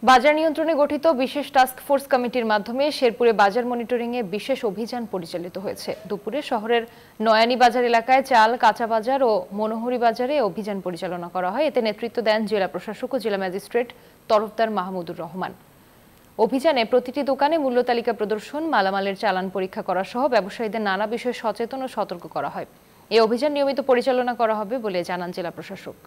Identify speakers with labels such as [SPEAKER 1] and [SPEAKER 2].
[SPEAKER 1] বাজার নিয়ন্ত্রণে গঠিত বিশেষ টাস্ক ফোর্স কমিটির মাধ্যমে শেরপুরে বাজার মনিটরিংয়ে বিশেষ অভিযান পরিচালিত হয়েছে। দুপুরে শহরের নয়ানী বাজার এলাকায় চাল, কাঁচা বাজার ও মনোহরি বাজারে অভিযান পরিচালনা করা হয়। এতে নেতৃত্ব দেন জেলা প্রশাসক ও জেলা ম্যাজিস্ট্রেট তরফদার মাহমুদুর রহমান। অভিযানে প্রতিটি দোকানে মূল্য তালিকা প্রদর্শন, মালামালের চালান পরীক্ষা করা সহ ব্যবসায়ীদের নানা বিষয়ে সচেতন ও সতর্ক করা হয়। এই অভিযান নিয়মিত পরিচালনা করা হবে বলে জানান জেলা প্রশাসক।